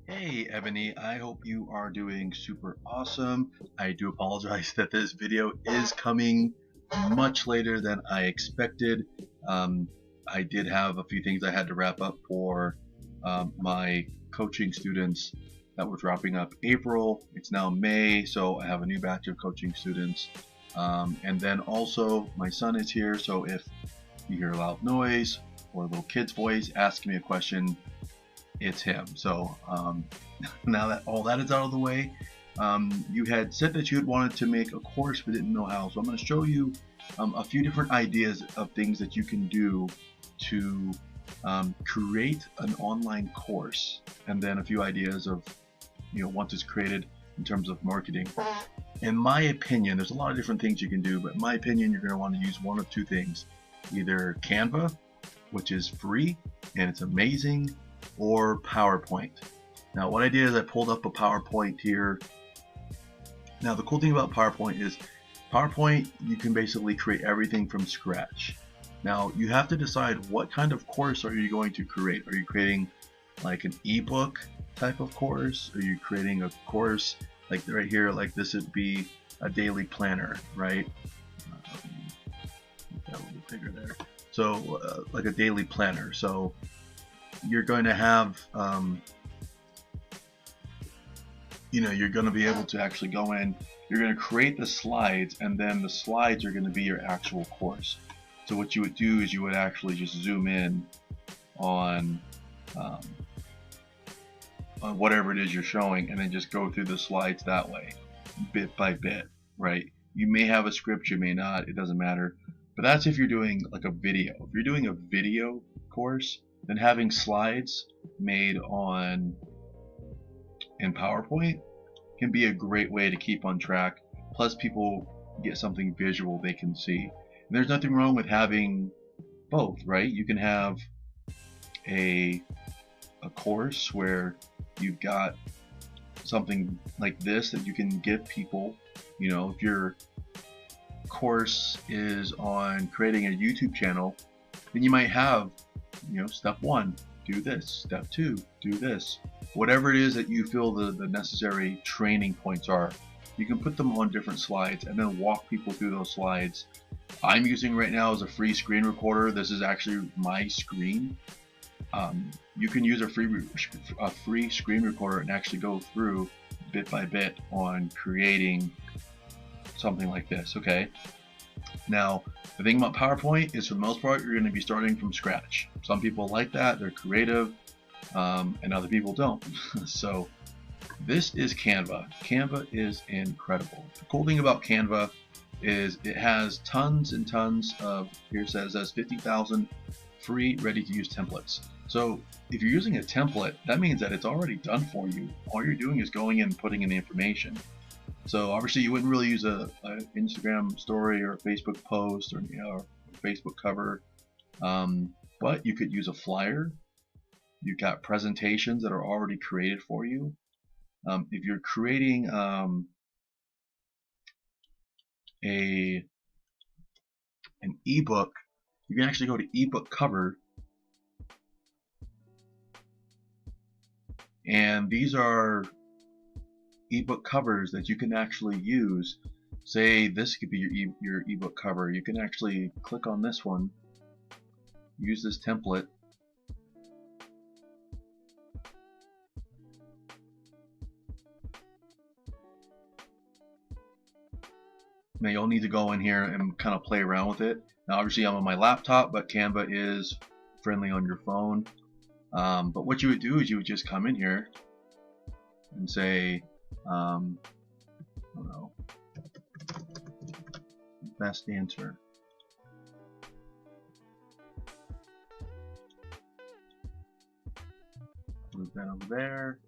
Hey Ebony, I hope you are doing super awesome. I do apologize that this video is coming much later than I expected. Um, I did have a few things I had to wrap up for my coaching students that were dropping up April. It's now May, so I have a new batch of coaching students. And then also my son is here, so if you hear a loud noise or a little kid's voice asking me a question, it's him. So now that all that is out of the way, you had said that you had wanted to make a course but didn't know how. So I'm going to show you a few different ideas of things that you can do to create an online course, and then a few ideas of, once it's created, in terms of marketing. In my opinion, there's a lot of different things you can do, but in my opinion, you're going to want to use one of two things: either Canva, which is free and it's amazing, or PowerPoint. Now what I did is I pulled up a PowerPoint here. Now the cool thing about PowerPoint is PowerPoint, you can basically create everything from scratch. Now you have to decide what kind of course are you going to create. Are you creating like an ebook type of course? Are you creating a course like right here, like this would be a daily planner, right? Make that a little bigger there. So like a daily planner. So you're going to have, you're going to be able to actually go in, you're going to create the slides, and then the slides are going to be your actual course. So what you would do is you would actually just zoom in on whatever it is you're showing, and then just go through the slides that way, bit by bit, right? You may have a script, you may not, it doesn't matter. But that's if you're doing like a video. If you're doing a video course, then having slides made in PowerPoint can be a great way to keep on track. Plus people get something visual they can see. And there's nothing wrong with having both, right? You can have a course where you've got something like this that you can give people. If your course is on creating a YouTube channel, then you might have, step 1, do this. Step 2, do this. Whatever it is that you feel the necessary training points are, you can put them on different slides and then walk people through those slides. I'm using right now as a free screen recorder. This is actually my screen. You can use a free screen recorder and actually go through bit by bit on creating something like this, okay? Now, the thing about PowerPoint is, for the most part, you're going to be starting from scratch. Some people like that, they're creative, and other people don't. So this is Canva. Canva is incredible. The cool thing about Canva is it has tons and tons of, here it says, 50,000 free ready-to-use templates. So if you're using a template, that means that it's already done for you. All you're doing is going in and putting in the information. So obviously you wouldn't really use a Instagram story or a Facebook post or a Facebook cover, but you could use a flyer. You've got presentations that are already created for you. If you're creating an ebook, you can actually go to ebook cover, and these are ebook covers that you can actually use. Say this could be your ebook cover. You can actually click on this one, use this template, now you'll need to go in here and kind of play around with it. Now obviously I'm on my laptop, but Canva is friendly on your phone. But what you would do is you would just come in here and say, I don't know, best answer. Move that over there,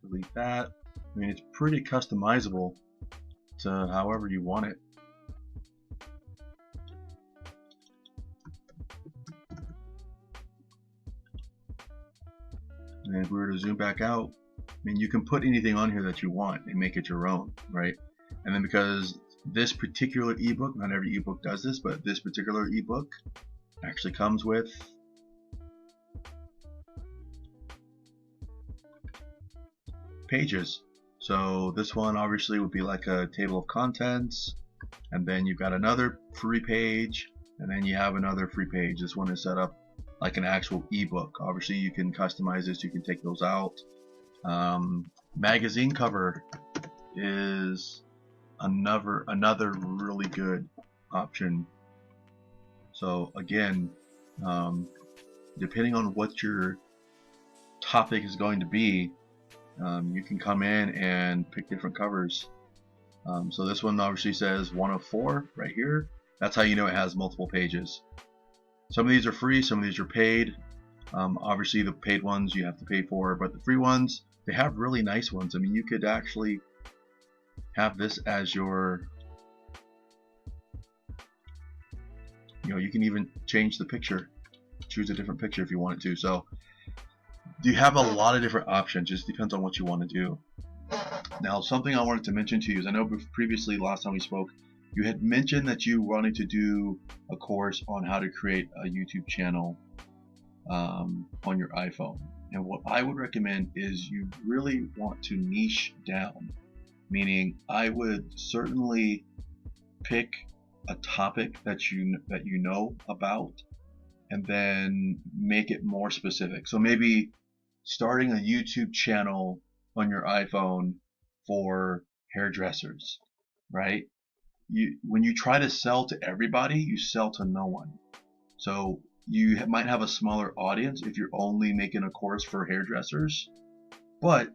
delete that. I mean, it's pretty customizable to however you want it. And if we were to zoom back out, I mean, you can put anything on here that you want and make it your own, right? And then because this particular ebook, not every ebook does this, but this particular ebook actually comes with pages. So this one obviously would be like a table of contents, and then you've got another free page, and then you have another free page. This one is set up like an actual ebook. Obviously you can customize this, you can take those out. Magazine cover is another really good option. So again, depending on what your topic is going to be, you can come in and pick different covers. So this one obviously says 1 of 4 right here. That's how you know it has multiple pages. Some of these are free, some of these are paid. Obviously the paid ones you have to pay for, but the free ones, they have really nice ones. I mean, you could actually have this as your, you can even change the picture, choose a different picture if you want it to. So you have a lot of different options, just depends on what you want to do. Now, something I wanted to mention to you is, I know previously, last time we spoke, you had mentioned that you wanted to do a course on how to create a YouTube channel on your iPhone. And what I would recommend is you really want to niche down, meaning I would certainly pick a topic that you know about, and then make it more specific. So maybe starting a YouTube channel on your iPhone for hairdressers, right? When you try to sell to everybody, you sell to no one. So you might have a smaller audience if you're only making a course for hairdressers, but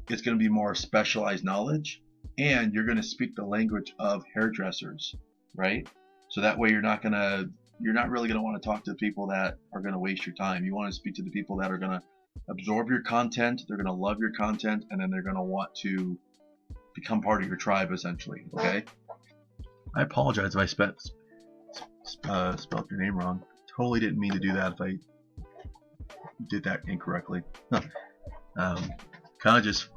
it's going to be more specialized knowledge, and you're going to speak the language of hairdressers, right? So that way you're not really going to want to talk to people that are going to waste your time. You want to speak to the people that are going to absorb your content, they're going to love your content, and then they're going to want to become part of your tribe, essentially. Okay? I apologize if I spelled your name wrong. Totally didn't mean to do that if I did that incorrectly. Kind of just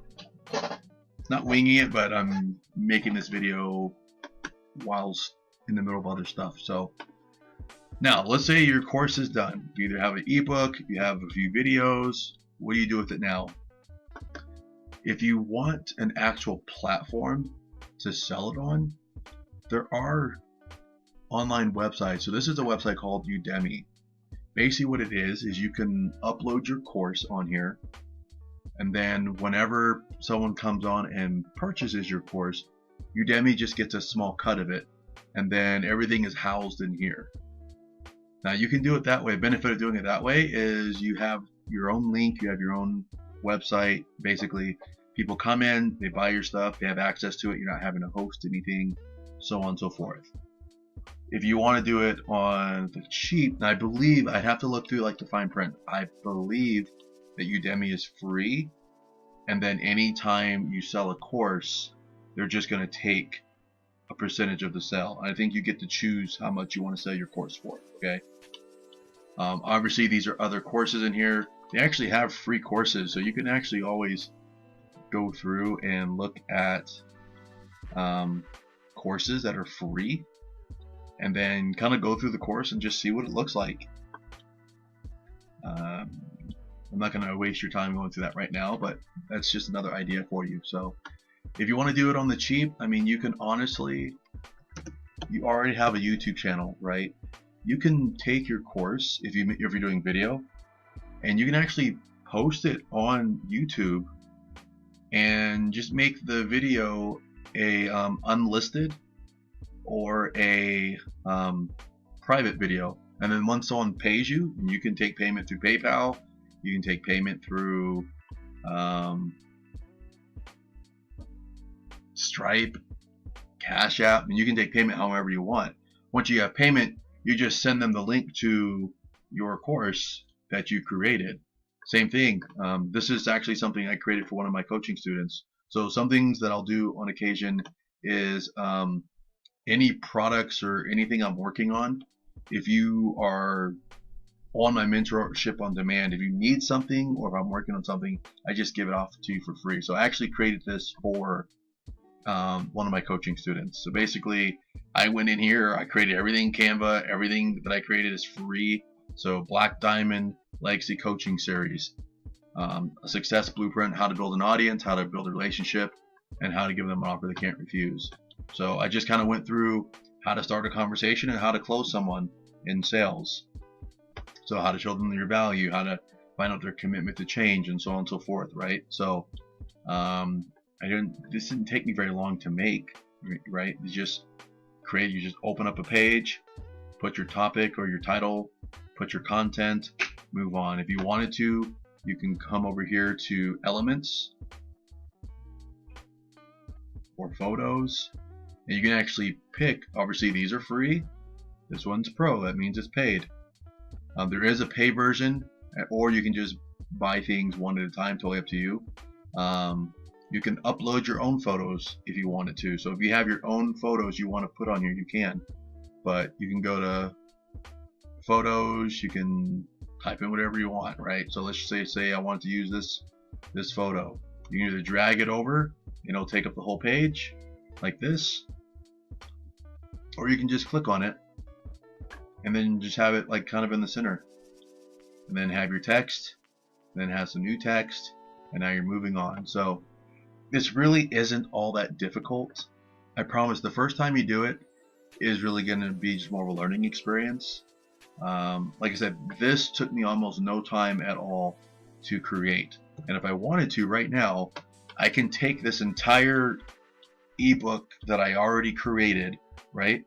not winging it, but I'm making this video whilst in the middle of other stuff. So now let's say your course is done. You either have an ebook, you have a few videos. What do you do with it now? If you want an actual platform to sell it on, there are online websites. So this is a website called Udemy. Basically what it is you can upload your course on here, and then whenever someone comes on and purchases your course, Udemy just gets a small cut of it, and then everything is housed in here. Now you can do it that way. The benefit of doing it that way is you have your own link, you have your own website. Basically, people come in, they buy your stuff, they have access to it, you're not having to host anything, so on and so forth. If you want to do it on the cheap, and I believe, I'd have to look through like the fine print, I believe that Udemy is free, and then anytime you sell a course, they're just going to take a percentage of the sale. I think you get to choose how much you want to sell your course for. Okay. Obviously, these are other courses in here. They actually have free courses, so you can actually always go through and look at courses that are free, and then kind of go through the course and just see what it looks like. I'm not going to waste your time going through that right now, but that's just another idea for you. So if you want to do it on the cheap, I mean, you can honestly, you already have a YouTube channel, right? You can take your course, if you're doing video, and you can actually post it on YouTube and just make the video a unlisted or a private video. And then once someone pays you, you can take payment through PayPal, you can take payment through Stripe, Cash App, and you can take payment however you want. Once you have payment, you just send them the link to your course that you created. Same thing. This is actually something I created for one of my coaching students. So some things that I'll do on occasion is any products or anything I'm working on, if you are on my mentorship on demand. If you need something or if I'm working on something, I just give it off to you for free. So I actually created this for one of my coaching students. So basically, I went in here, I created everything Canva, everything that I created is free. So Black Diamond Legacy Coaching Series, a success blueprint, how to build an audience, how to build a relationship, and how to give them an offer they can't refuse. So I just kind of went through how to start a conversation and how to close someone in sales. So how to show them your value, how to find out their commitment to change, and so on and so forth, right? So this didn't take me very long to make, right? You just open up a page, put your topic or your title, put your content, move on. If you wanted to, you can come over here to elements or photos, and you can actually pick. Obviously these are free, this one's pro, that means it's paid. There is a pay version, or you can just buy things one at a time, totally up to you. You can upload your own photos if you wanted to. So if you have your own photos you want to put on here, you can. But you can go to photos, you can type in whatever you want, right? So let's say I want to use this photo. You can either drag it over and it'll take up the whole page like this, or you can just click on it and then just have it like kind of in the center, and then have your text, and then have some new text, and now you're moving on. So this really isn't all that difficult. I promise the first time you do it is really going to be just more of a learning experience. Like I said, this took me almost no time at all to create, and if I wanted to right now, I can take this entire ebook that I already created, right,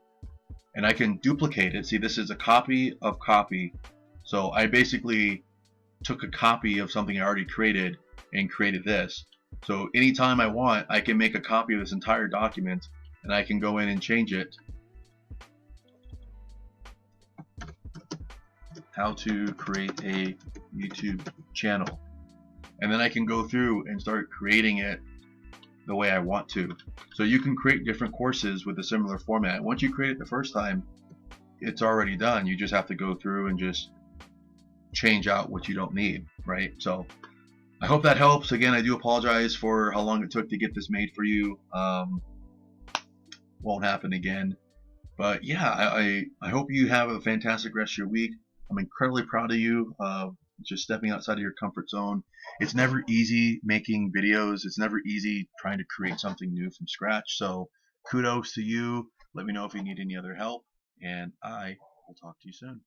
and I can duplicate it. See, this is a copy of copy. So I basically took a copy of something I already created and created this. So anytime I want, I can make a copy of this entire document and I can go in and change it. How to create a YouTube channel. And then I can go through and start creating it the way I want to. So you can create different courses with a similar format. Once you create it the first time, it's already done. You just have to go through and just change out what you don't need, right? So I hope that helps. Again, I do apologize for how long it took to get this made for you. Won't happen again. But yeah, I hope you have a fantastic rest of your week. I'm incredibly proud of you. Just stepping outside of your comfort zone. It's never easy making videos. It's never easy trying to create something new from scratch. So kudos to you. Let me know if you need any other help, and I will talk to you soon.